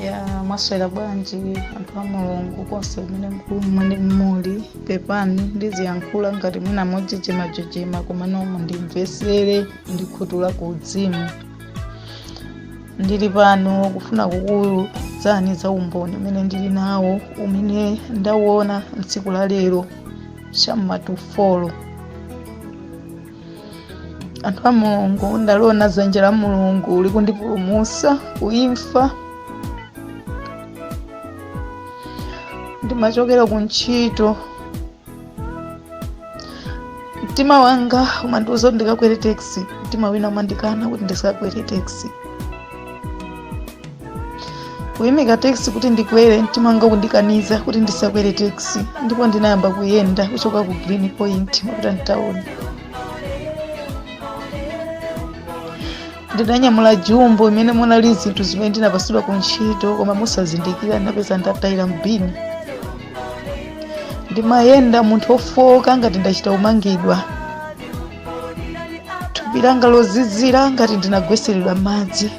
ya maswera bwanji anthu a mulungu konse kumene muli pepani ndiziyankhula ngati mwina mojejema koma nomwe ndimvesere ndikhutula ku uzimu. Ndili pano kufuna kukuwuzani za umboni umene ndili nawo umene ndawona mtsiku la lero cham'matufolo. Anthu a mulungu ndalona dzanja la mulungu likundipulumutsa kuimfa. Ndimachokera ku ntchito, mtima wanga umandiwuza kuti ndikakwere taxi, mtima wina umandikana kuti ndisakakwere taxi. Kuyimika taxi kuti ndikwere, mtima wanga kundikaniza kuti ndisakwere taxi, ndipo ndinayamba kuyenda kuchoka ku Green Point kupita mtawuni. Ndinanyamula jumbo imene munali zinthu zimene ndinapatsidwa ku ntchito, koma musazindikira ndinapeza ndatayira mbini. Ndimayenda munthu ofoka ngati ndachita umangidwa, thupi langa lozizira ngati ndinagweseredwa madzi.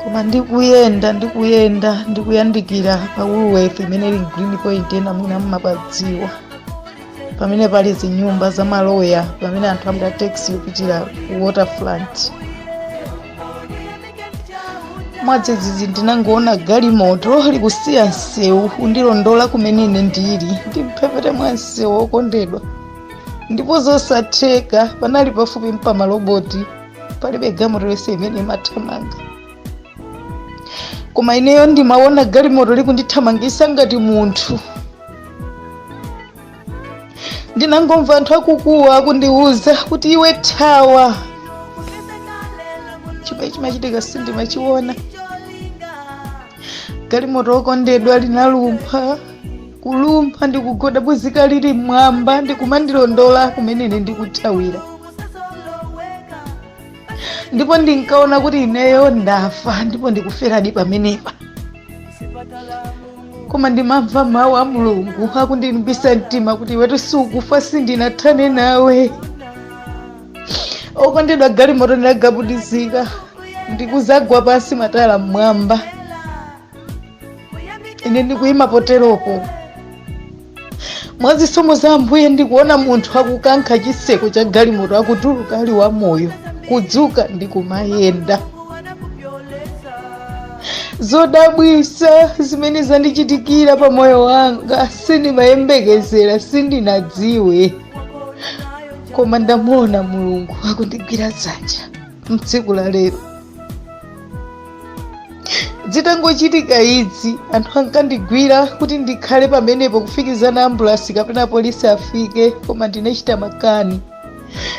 Koma ndikuyandikira pa Woolworth imene ili Green Point ena mwina mumapadziwa, pamene pali zinyumba za maloya, pamene anthu amda taxi kupitira ku waterfront. Mwadzidzidzi ndinangoona galimoto likusiya msewu undilondola kumene ine ndili, ndimphepete mwa msewu okondedwa. Ndipo zosatheka panali pafupi mpamaloboti, palibe galimoto yonse imene imathamanga. Koma ineyo ndimaona galimoto likundithamangisa ngati munthu. Ndinangomva anthu akukuwa akundiwuza kuti iwe thawa. Chimene chimachitika sindimachiona. Galimoto okondedwa linalumpha, kulumpha ndikugoda bwezika lili mmwamba ndikumandilondola kumene ine ndikuthawira. Ndipo ndinkaona kuti ineyo ndafa ndipo ndikuferadi pamenepa. Koma ndimamva mawu a Mulungu akundilimbitsa mtima kuti iwetu sukufa, sindinathane nawe. Okondedwa, galimoto ndinagabudizika, ndikuzagwa pansi matala mmwamba. Ine ndikuyima poteropo. Mwazisomo za Ambuye ndikuona munthu akukankha chiseko cha galimoto akutuluka ali wamoyo, kudzuka ndikumayenda. Zodabwitsa zimene zandichitikira pa moyo wanga sindimayembekezera, sindinadziwe. Koma ndamuona Mulungu akundigwira dzanja mtsiku la lero. Zitangochitika idzi, anthu ankandigwira kuti ndikhale pamenepo kufikizana ambulance kapena polisi afike, koma ndinachita makani.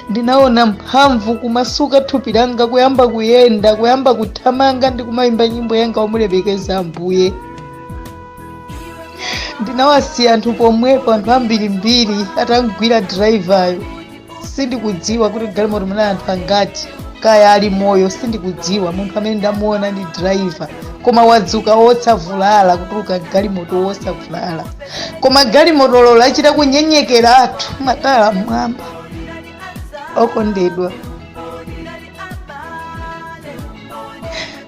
Ndinaona mphamvu kumasuka thupi langa, kuyamba kuyenda, kuyamba kuthamanga ndikumayimba nyimbo yanga yomulemekeza Ambuye. Ndinawasiya anthu pomwepo, anthu ambirimbiri atangwira driveryo. Sindikudziwa kuti galimoto muna anthu angati kaya ali moyo, sindikudziwa. Munthu amene ndamuona ndi driver, koma wadzuka wosavulala kutuluka galimoto wosavulala. Koma galimoto lolo lachita kunyenyekera athu matala mmwamba. Okondedwa,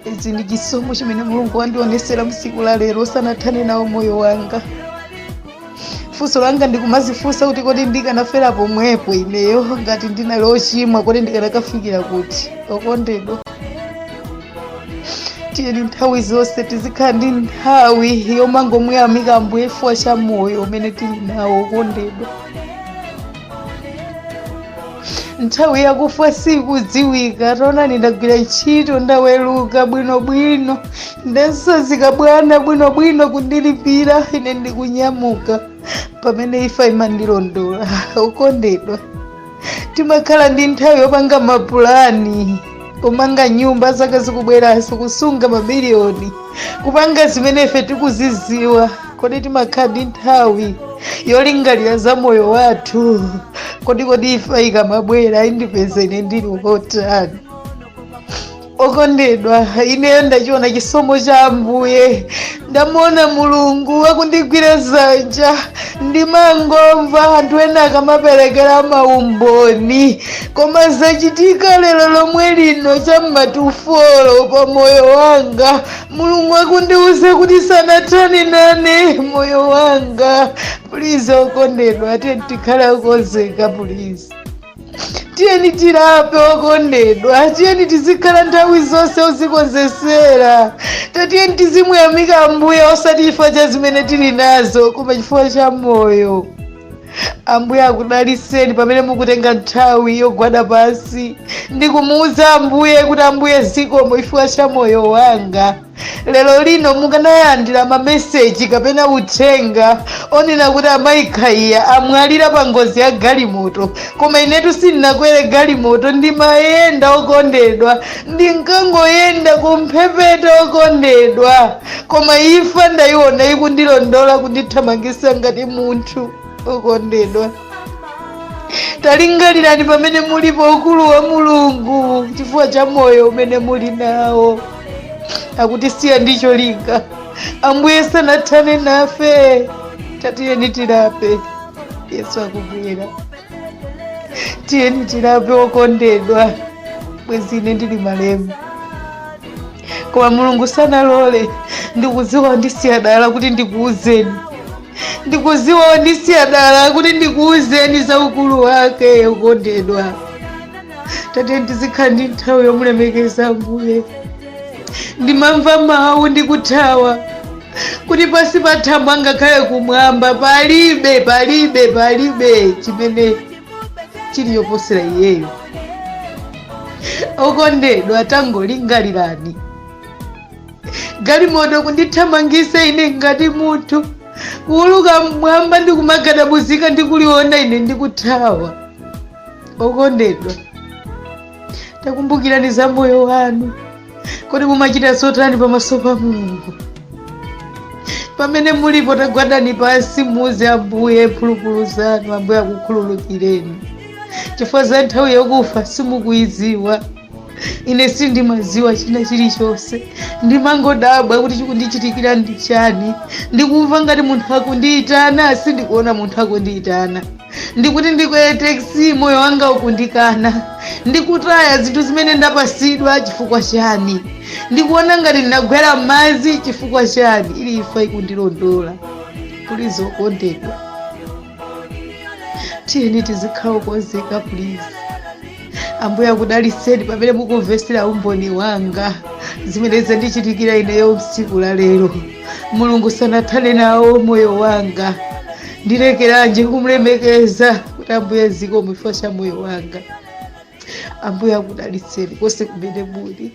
izi ndi chisomo chimene Mulungu wandionesera msiku la lero sanathane nawo moyo wanga. Funso langa ndikumazifunsa kuti kodi ndikanafera pomwepo ineyo ngati ndinali ochimwa, kodi ndikanakafikira kuti? Okondedwa, tiyeni nthawi zonse tizikhala ndi nthawi yomangomuyamika Ambuye chifukwa cha moyo umene tili nawo. Okondedwa, nthawi yakufa sikudziwika. Taonani ndagwira ntchito, ndaweluka bwinobwino, ndasazika bwana bwinobwino kundilipira, ine ndikunyamuka pamene ifa imandilondola. Okondedwa, timakhala ndi nthawi yopanga mapulani, kumanga nyumba zaka zikubweranso, kusunga mabiliyoni, kupanga zimene ife tikuziziwa. Kodi timakhala ndi nthawi yolingalira za moyo wathu? Kodi ifa ikamabwera indipeze ine ndili kotani? okondedwa ineyo ndachiona chisomo cha Ambuye, ndamuona Mulungu akundigwira dzanja, ndimangomva anthu ena akamaperekera maumboni, koma zachitika lero lomwe lino cham'matufolo pa moyo wanga. Mulungu akundiuza kuti sanathane nane moyo wanga. Please okondedwa, tiyeni tikhale okonzeka please. Tiyeni tirape okondedwa, tiyeni tizikhala nthawi zonse ozikonzesera, tiyeni tizimuyamika Ambuye osati chifukwa cha zimene tili nazo koma chifukwa cha moyo. Ambuye akudaliseni pamene mukutenga nthawi yogwada pansi ndi kumuuza Ambuye kuti Ambuye zikomo chifukwa cha moyo wanga. Lero lino mukanayandira mameseji kapena uthenga onena kuti amayikhaiya amwalira pa ngozi ya galimoto, koma inetu sindinakwere galimoto, ndimayenda okondedwa, ndinkangoyenda kumphepete okondedwa, koma imfa ndayiona ikundilondola kundithamangisa ngati munthu okondedwa. Talingalirani pamene mulipo ukulu wa Mulungu chifukwa cha moyo umene muli nawo. Akutisiya ndi cholinga. Ambuye sanathane nafe, tiyeni tirape. Yesu akubwera, tiyeni tirape okondedwa, bwezi ine ndili malemba, koma Mulungu sanalole. Ndikudziwa ndisiya dala kuti ndikuuzeni, ndikudziwa ndisiya dala kuti ndikuuzeni za ukulu wake okondedwa. Tiyeni tizikhala ndi nthawi yomulemekeza Ambuye. Ndimamva mawu ndikuthawa kuti pasi pa thambo ngakhale kumwamba palibe chimene chili yoposera iyeyo. Okondedwa, tangolingalirani. Galimoto kundithamangisa ine ngati munthu, kuuluka mmwamba ndikumagadabuzika ndikuliona ine ndikuthawa. Okondedwa, takumbukirani za moyo wanu. Kodi mumachita zotani pamaso pa Mulungu? Pamene mulipo tagwadani pansi muuze Ambuye mphulupulu zanu. Ambuye akukhululukireni chifukwa za nthawi yokufa simukuyidziwa. Ine sindimadziwa china chilichonse, ndimangodabwa kuti chikundichitikira ndi chani. Ndikumva ngati munthu akundiyitana, sindikuona munthu akundiyitana. Ndikuti ndikwere taxi moyo wanga ukundikana, ndikutaya zinthu zimene ndapasidwa chifukwa chani, ndikuona ngati ndinagwera madzi chifukwa chani. Ili imfa ikundilondola. Please okondedwa, tiyeni tizikhala okonzeka please. Ambuye akudaliseni pamene mukumvesera umboni wanga zimene zandichitikira ineyo usiku la lero. Mulungu sanathane nawo moyo wanga. Ndilekeranje kumulemekeza kuti Ambuye zikomo chifukwa cha moyo wanga. Ambuye akudaliseni konse kumene muli.